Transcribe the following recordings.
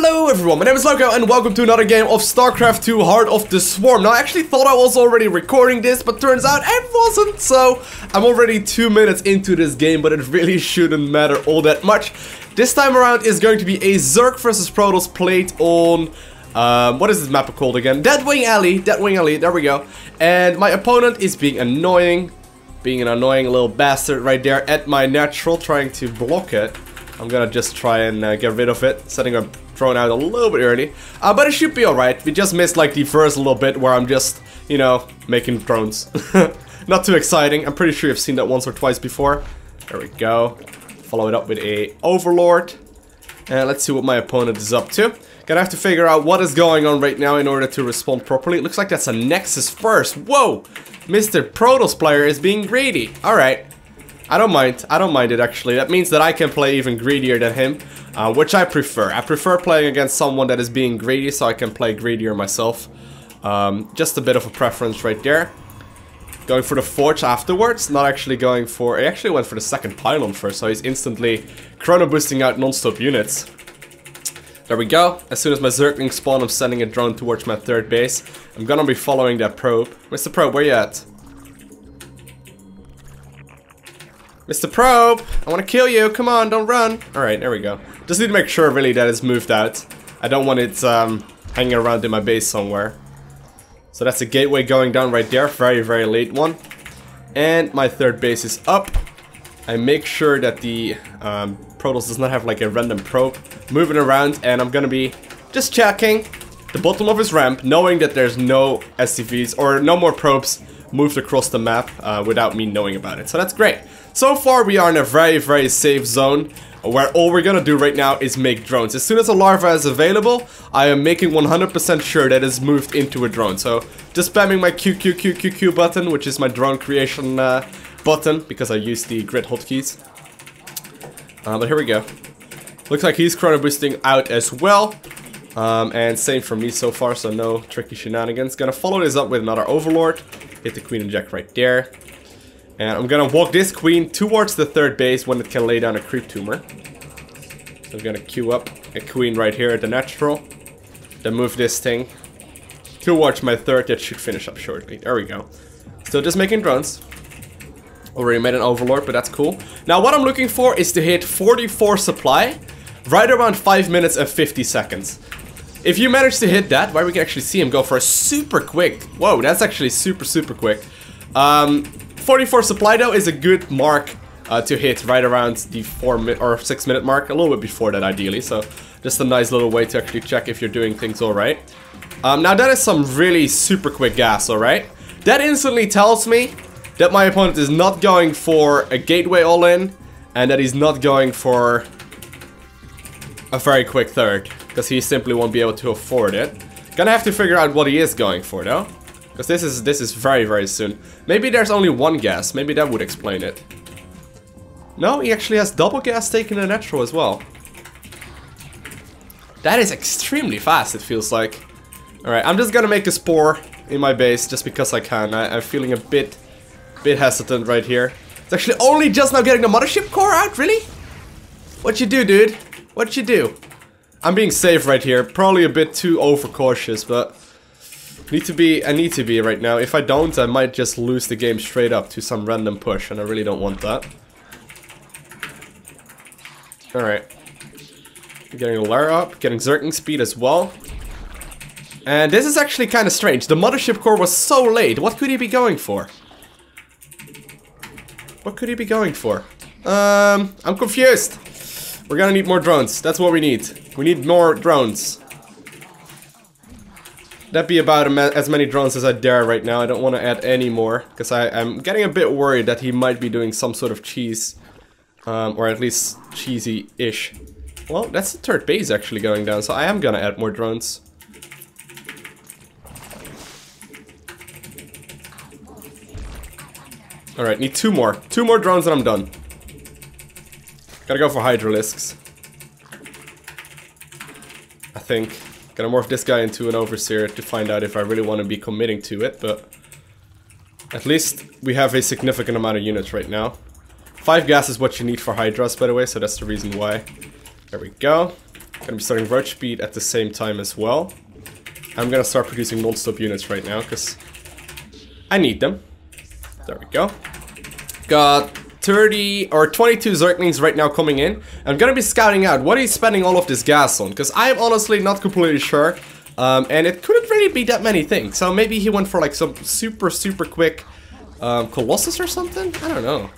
Hello everyone, my name is Lowko and welcome to another game of StarCraft II Heart of the Swarm. Now I actually thought I was already recording this, but turns out it wasn't, so I'm already 2 minutes into this game, but it really shouldn't matter all that much. This time around is going to be a Zerg versus Protoss played on, what is this map called again? Deadwing Alley, there we go. And my opponent is being an annoying little bastard right there at my natural, trying to block it. I'm gonna just try and get rid of it, setting a drone out a little bit early. But it should be alright. We just missed like the first little bit where I'm just, you know, making drones. Not too exciting. I'm pretty sure you've seen that once or twice before. There we go. Follow it up with a Overlord. And let's see what my opponent is up to. Gonna have to figure out what is going on right now in order to respond properly. It looks like that's a Nexus first. Whoa! Mr. Protoss player is being greedy. Alright. I don't mind it actually. That means that I can play even greedier than him, which I prefer. I prefer playing against someone that is being greedy so I can play greedier myself. Just a bit of a preference right there. Going for the Forge afterwards, not actually going for... He actually went for the second pylon first, so he's instantly Chronoboosting out non-stop units. There we go. As soon as my Zerglings spawn, I'm sending a drone towards my third base. I'm gonna be following that probe. Mr. Probe, where you at? Mr. Probe, I want to kill you. Come on, don't run. Alright, there we go. Just need to make sure really that it's moved out. I don't want it hanging around in my base somewhere. So that's a gateway going down right there. Very, very late one. And my third base is up. I make sure that the Protoss does not have like a random probe moving around. And I'm gonna be just checking the bottom of his ramp, knowing that there's no SCVs or no more probes moved across the map without me knowing about it. So that's great. So far we are in a very, very safe zone where all we're gonna do right now is make drones. As soon as a larva is available, I am making 100% sure that it's moved into a drone. So just spamming my Q button, which is my drone creation button, because I use the grid hotkeys. But here we go. Looks like he's chrono boosting out as well. And same for me so far, so no tricky shenanigans. Gonna follow this up with another Overlord. Hit the Queen and Jack right there. And I'm gonna walk this Queen towards the third base when it can lay down a creep tumor. So I'm gonna queue up a Queen right here at the natural. Then move this thing towards my third. That should finish up shortly. There we go. Still just making drones. Already made an Overlord, but that's cool. Now what I'm looking for is to hit 44 supply right around 5 minutes and 50 seconds. If you manage to hit that, where we can actually see him go for a super quick. Whoa, that's actually super quick. 44 supply though is a good mark to hit right around the 6 minute mark, a little bit before that ideally, so just a nice little way to actually check if you're doing things alright. Now that is some really super quick gas, alright? That instantly tells me that my opponent is not going for a gateway all-in, and that he's not going for a very quick third, because he simply won't be able to afford it. Gonna have to figure out what he is going for though. Because this is very, very soon. Maybe there's only one gas. Maybe that would explain it. No, he actually has double gas taken in natural as well. That is extremely fast, it feels like. Alright, I'm just gonna make a spore in my base just because I can. I'm feeling a bit hesitant right here. It's actually only just now getting the mothership core out, really? What'd you do, dude? What'd you do? I'm being safe right here. Probably a bit too overcautious, but... I need to be right now. If I don't, I might just lose the game straight up to some random push, and I really don't want that. Alright. Getting a Lara up, getting Zergling speed as well. And this is actually kind of strange. The mothership core was so late. What could he be going for? What could he be going for? I'm confused. We're gonna need more drones. That's what we need. We need more drones. That'd be about as many drones as I dare right now. I don't want to add any more, because I'm getting a bit worried that he might be doing some sort of cheese. Or at least cheesy-ish. Well, that's the third base actually going down, so I am gonna add more drones. Alright, need two more. Two more drones and I'm done. Gotta go for Hydralisks. I think. Gonna morph this guy into an Overseer to find out if I really want to be committing to it, but... At least we have a significant amount of units right now. 5 gas is what you need for Hydras, by the way, so that's the reason why. There we go. Gonna be starting roach speed at the same time as well. I'm gonna start producing non-stop units right now, because I need them. There we go. Got 30 or 22 Zerglings right now coming in. I'm gonna be scouting out what he's spending all of this gas on, because I'm honestly not completely sure. And it couldn't really be that many things. So maybe he went for like some super quick Colossus or something? I don't know.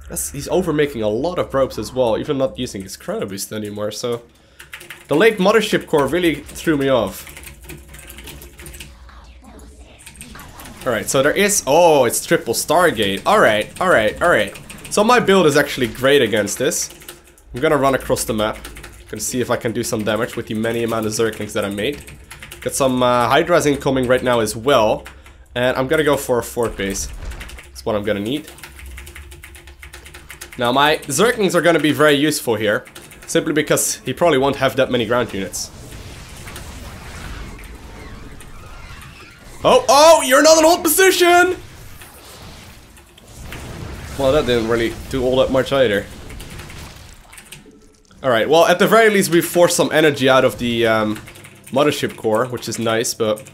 He's overmaking a lot of probes as well, even not using his Chronoboost anymore, so... The late Mothership Core really threw me off. Alright, so there is... Oh, it's triple Stargate. Alright. So my build is actually great against this. I'm gonna run across the map. Gonna see if I can do some damage with the many amount of Zerglings that I made. Got some Hydras incoming right now as well. And I'm gonna go for a fort base. That's what I'm gonna need. Now my Zerglings are gonna be very useful here. Simply because he probably won't have that many ground units. Oh, you're not in hold position! Well, that didn't really do all that much either. Alright, well, at the very least we forced some energy out of the Mothership Core, which is nice, but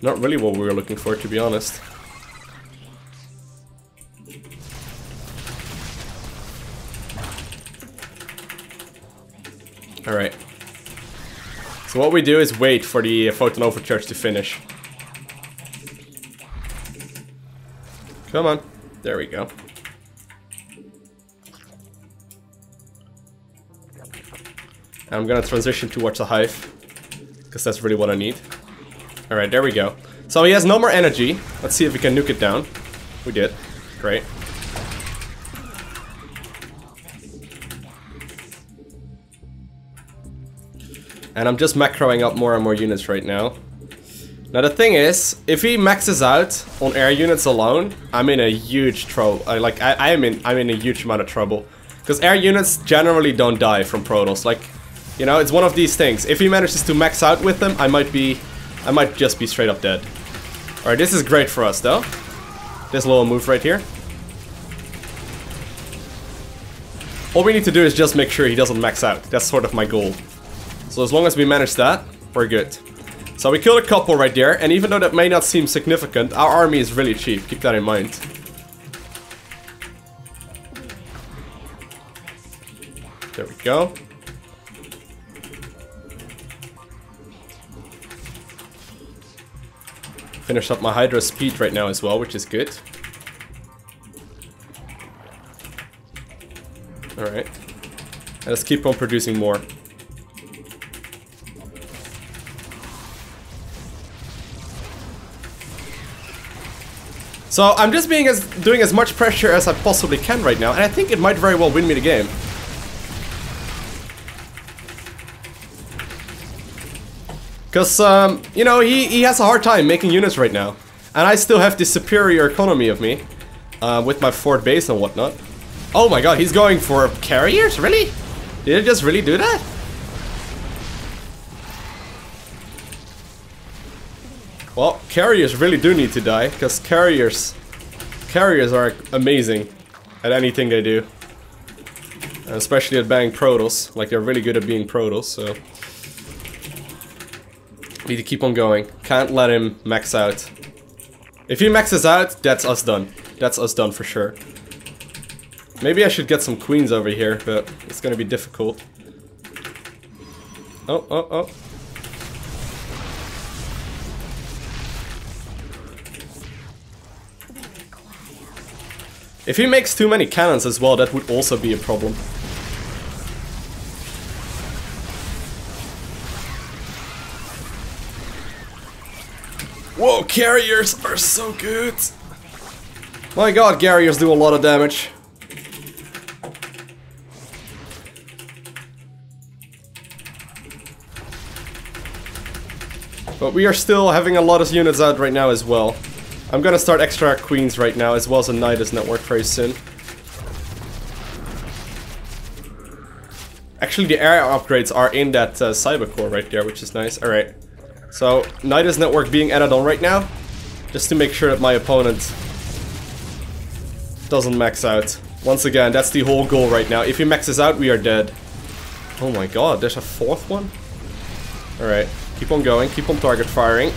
not really what we were looking for, to be honest. Alright. So what we do is wait for the photon overcharge to finish. Come on. There we go. And I'm gonna transition towards the hive, because that's really what I need. Alright, there we go. So he has no more energy. Let's see if we can nuke it down. We did. Great. And I'm just macroing up more and more units right now. Now the thing is, if he maxes out on air units alone, I'm in a huge trouble. I'm in a huge amount of trouble, because air units generally don't die from Protoss. Like, you know, it's one of these things. If he manages to max out with them, I might just be straight up dead. All right, this is great for us though. This little move right here. All we need to do is just make sure he doesn't max out. That's sort of my goal. So as long as we manage that, we're good. So we killed a couple right there, and even though that may not seem significant, our army is really cheap. Keep that in mind. There we go. Finish up my Hydra speed right now as well, which is good. Alright. Let's keep on producing more. So I'm just doing as much pressure as I possibly can right now, and I think it might very well win me the game. Because, you know, he has a hard time making units right now. And I still have the superior economy of me, with my fort base and whatnot. Oh my god, he's going for carriers? Really? Did he just really do that? Well, carriers really do need to die, because carriers are amazing at anything they do. And especially at banging Protoss, like they're really good at being Protoss, so... Need to keep on going. Can't let him max out. If he maxes out, that's us done. That's us done for sure. Maybe I should get some queens over here, but it's gonna be difficult. Oh. If he makes too many cannons as well, that would also be a problem. Whoa, carriers are so good! My god, carriers do a lot of damage. But we are still having a lot of units out right now as well. I'm gonna start extra queens right now, as well as a Nidus network very soon. Actually, the air upgrades are in that cyber core right there, which is nice. Alright. So, Nidus network being added on right now, just to make sure that my opponent doesn't max out. Once again, that's the whole goal right now. If he maxes out, we are dead. Oh my god, there's a fourth one? Alright, keep on going, keep on target firing.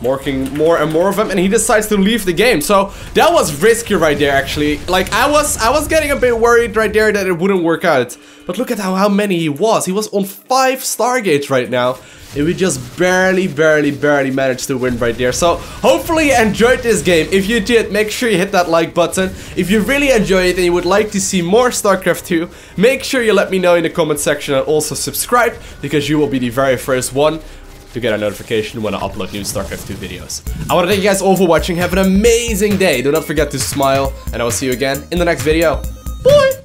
Marking more and more of them, and he decides to leave the game. So that was risky right there, actually. Like, I was getting a bit worried right there that it wouldn't work out. But look at how many he was. He was on 5 Stargates right now. And we just barely managed to win right there. So hopefully you enjoyed this game. If you did, make sure you hit that like button. If you really enjoyed it and you would like to see more StarCraft 2, make sure you let me know in the comment section, and also subscribe, because you will be the very first one to get a notification when I upload new StarCraft 2 videos. I want to thank you guys all for watching. Have an amazing day. Do not forget to smile, and I will see you again in the next video. Bye!